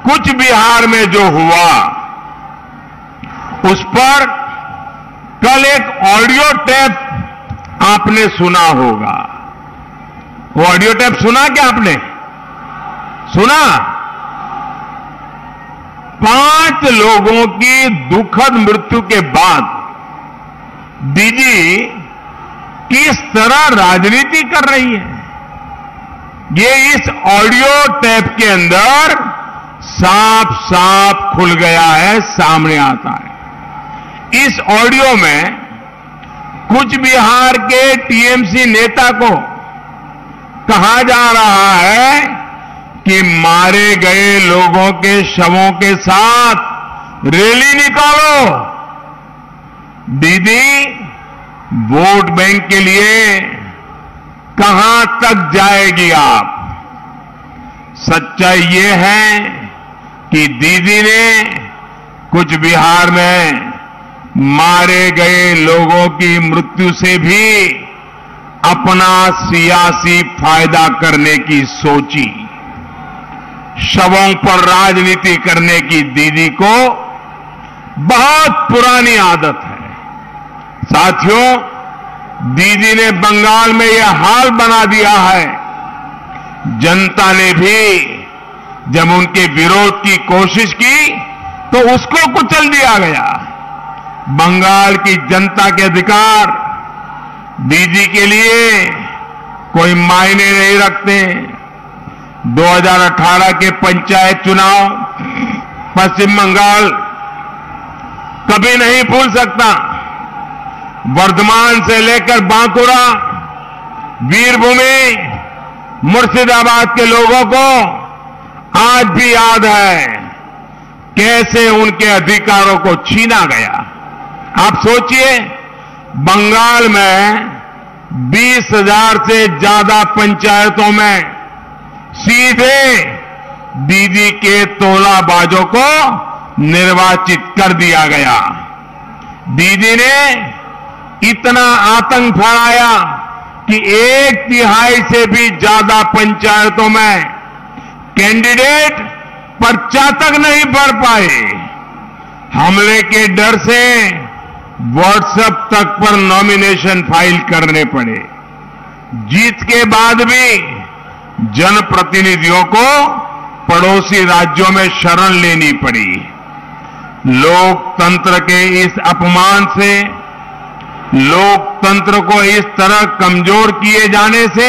कुछ बिहार में जो हुआ उस पर कल एक ऑडियो टेप आपने सुना होगा। वो ऑडियो टेप सुना क्या आपने? सुना? 5 लोगों की दुखद मृत्यु के बाद दीदी किस तरह राजनीति कर रही है, ये इस ऑडियो टेप के अंदर साफ साफ खुल गया है, सामने आता है। इस ऑडियो में कुछ बिहार के टीएमसी नेता को कहा जा रहा है कि मारे गए लोगों के शवों के साथ रैली निकालो। दीदी, वोट बैंक के लिए कहां तक जाएगी आप? सच्चाई ये है कि दीदी ने कुछ बिहार में मारे गए लोगों की मृत्यु से भी अपना सियासी फायदा करने की सोची। शवों पर राजनीति करने की दीदी को बहुत पुरानी आदत है। साथियों, दीदी ने बंगाल में यह हाल बना दिया है। जनता ने भी जब उनके विरोध की कोशिश की तो उसको कुचल दिया गया। बंगाल की जनता के अधिकार दीदी के लिए कोई मायने नहीं रखते। 2018 के पंचायत चुनाव पश्चिम बंगाल कभी नहीं भूल सकता। वर्धमान से लेकर बांकुरा, वीरभूमि, मुर्शिदाबाद के लोगों को आज भी याद है कैसे उनके अधिकारों को छीना गया। आप सोचिए, बंगाल में 20,000 से ज्यादा पंचायतों में सीधे दीदी के तोलाबाजों को निर्वाचित कर दिया गया। दीदी ने इतना आतंक फैलाया कि 1/3 से भी ज्यादा पंचायतों में कैंडिडेट पर्चा तक नहीं भर पाए। हमले के डर से व्हाट्सएप तक पर नॉमिनेशन फाइल करने पड़े। जीत के बाद भी जनप्रतिनिधियों को पड़ोसी राज्यों में शरण लेनी पड़ी। लोकतंत्र के इस अपमान से, लोकतंत्र को इस तरह कमजोर किए जाने से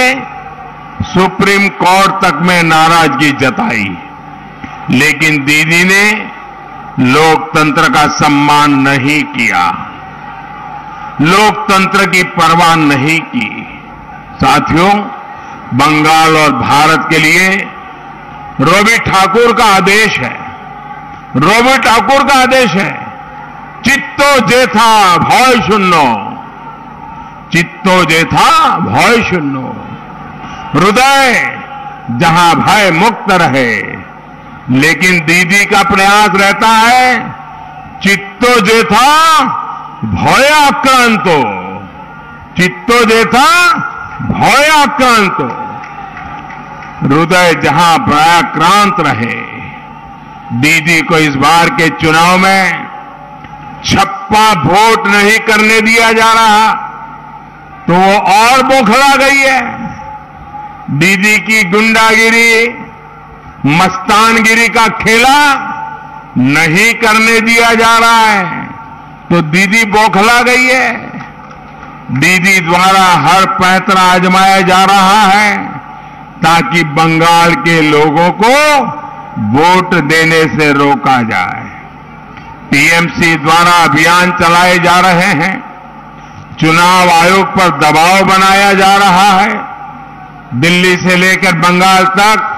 सुप्रीम कोर्ट तक में नाराजगी जताई। लेकिन दीदी ने लोकतंत्र का सम्मान नहीं किया, लोकतंत्र की परवाह नहीं की। साथियों, बंगाल और भारत के लिए रवि ठाकुर का आदेश है, रवि ठाकुर का आदेश है, चित्तो जेथा भय शून्य, चित्तो जेथा भय शून्य। हृदय जहां भय मुक्त रहे। लेकिन दीदी का प्रयास रहता है चित्तो जेथा भयाक्रांतो, चित्तो जेथा भयाक्रांतो। हृदय जहां भयाक्रांत रहे। दीदी को इस बार के चुनाव में छप्पा वोट नहीं करने दिया जा रहा तो वो और बौखला गई है। दीदी की गुंडागिरी, मस्तानगिरी का खेला नहीं करने दिया जा रहा है तो दीदी बौखला गई है। दीदी द्वारा हर पैंतरा आजमाया जा रहा है ताकि बंगाल के लोगों को वोट देने से रोका जाए। टीएमसी द्वारा अभियान चलाए जा रहे हैं, चुनाव आयोग पर दबाव बनाया जा रहा है। दिल्ली से लेकर बंगाल तक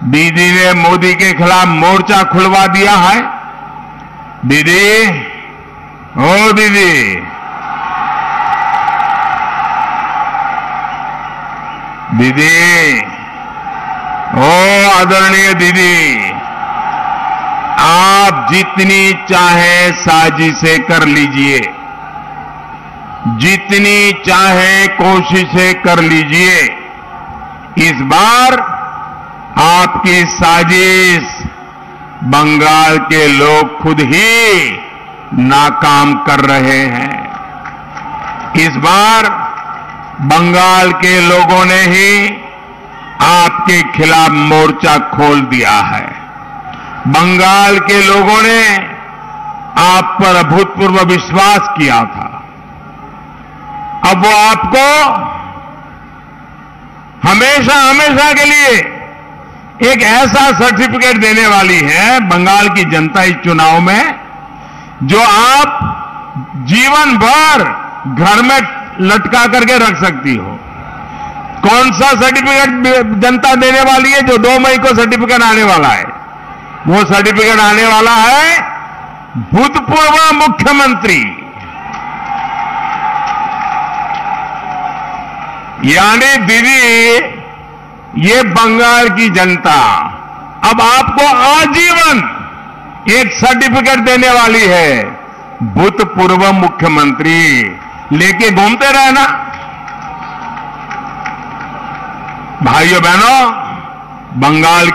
दीदी ने मोदी के खिलाफ मोर्चा खुलवा दिया है। दीदी, ओ दीदी, दीदी, ओ आदरणीय दीदी, आप जितनी चाहे साजिशें कर लीजिए, जितनी चाहे कोशिशें कर लीजिए, इस बार आपकी साजिश बंगाल के लोग खुद ही नाकाम कर रहे हैं। इस बार बंगाल के लोगों ने ही आपके खिलाफ मोर्चा खोल दिया है। बंगाल के लोगों ने आप पर अभूतपूर्व विश्वास किया था। अब वो आपको हमेशा हमेशा के लिए एक ऐसा सर्टिफिकेट देने वाली है बंगाल की जनता इस चुनाव में, जो आप जीवन भर घर में लटका करके रख सकती हो। कौन सा सर्टिफिकेट जनता देने वाली है? जो 2 मई को सर्टिफिकेट आने वाला है। वो सर्टिफिकेट आने वाला है भूतपूर्व मुख्यमंत्री, यानी दीदी, ये बंगाल की जनता अब आपको आजीवन एक सर्टिफिकेट देने वाली है, भूतपूर्व मुख्यमंत्री। लेके घूमते रहना। भाइयों बहनों, बंगाल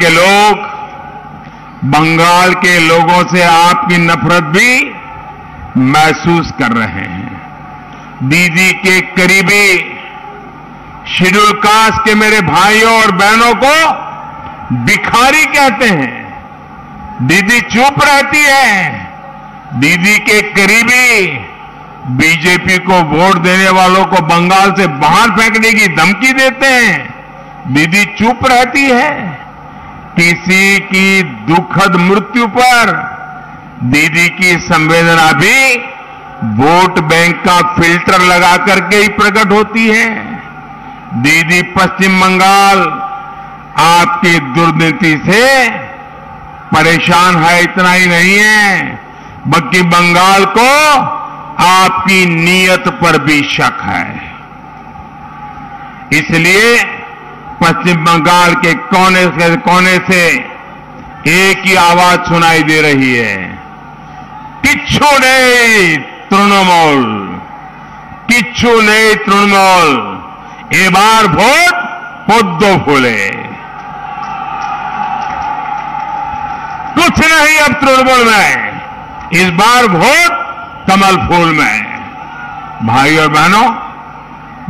के लोगों से आपकी नफरत भी महसूस कर रहे हैं। दीदी के करीबी शेड्यूल कास्ट के मेरे भाइयों और बहनों को भिखारी कहते हैं। दीदी चुप रहती है। दीदी के करीबी बीजेपी को वोट देने वालों को बंगाल से बाहर फेंकने की धमकी देते हैं। दीदी चुप रहती है। किसी की दुखद मृत्यु पर दीदी की संवेदना भी वोट बैंक का फिल्टर लगा करके ही प्रकट होती है। दीदी पश्चिम बंगाल आपकी दुर्नीति से परेशान है, इतना ही नहीं है, बल्कि बंगाल को आपकी नीयत पर भी शक है। इसलिए पश्चिम बंगाल के कोने से एक ही आवाज सुनाई दे रही है, किच्छु नहीं तृणमूल, किच्छु नहीं तृणमूल, ए बार वोट पोद्दो फूले। कुछ नहीं अब तृणमूल में, इस बार वोट कमल फूल में। भाई और बहनों,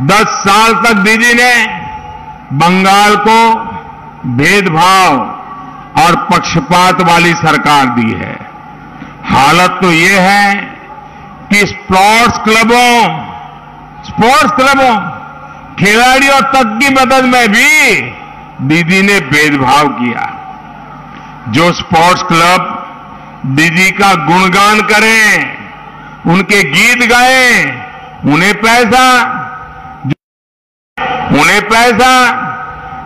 10 साल तक दीदी ने बंगाल को भेदभाव और पक्षपात वाली सरकार दी है। हालत तो ये है कि स्पोर्ट्स क्लबों खिलाड़ियों तक की मदद में भी दीदी ने भेदभाव किया। जो स्पोर्ट्स क्लब दीदी का गुणगान करें, उनके गीत गाएं, उन्हें पैसा,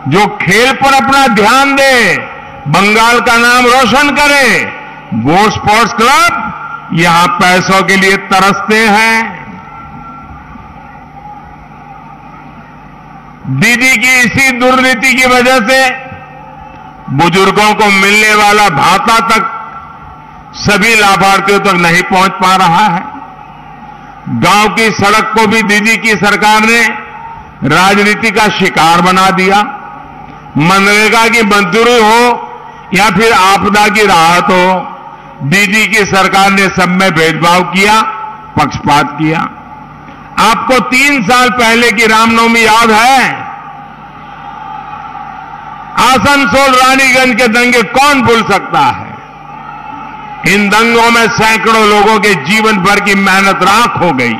जो खेल पर अपना ध्यान दे, बंगाल का नाम रोशन करे, वो स्पोर्ट्स क्लब यहां पैसों के लिए तरसते हैं। दीदी की इसी दुर्नीति की वजह से बुजुर्गों को मिलने वाला भाता तक सभी लाभार्थियों तक नहीं पहुंच पा रहा है। गांव की सड़क को भी दीदी की सरकार ने राजनीति का शिकार बना दिया। मनरेगा की मंजूरी हो या फिर आपदा की राहत हो, दीदी की सरकार ने सब में भेदभाव किया, पक्षपात किया। आपको 3 साल पहले की रामनवमी याद है? आसनसोल रानीगंज के दंगे कौन भूल सकता है? इन दंगों में सैकड़ों लोगों के जीवन भर की मेहनत राख हो गई।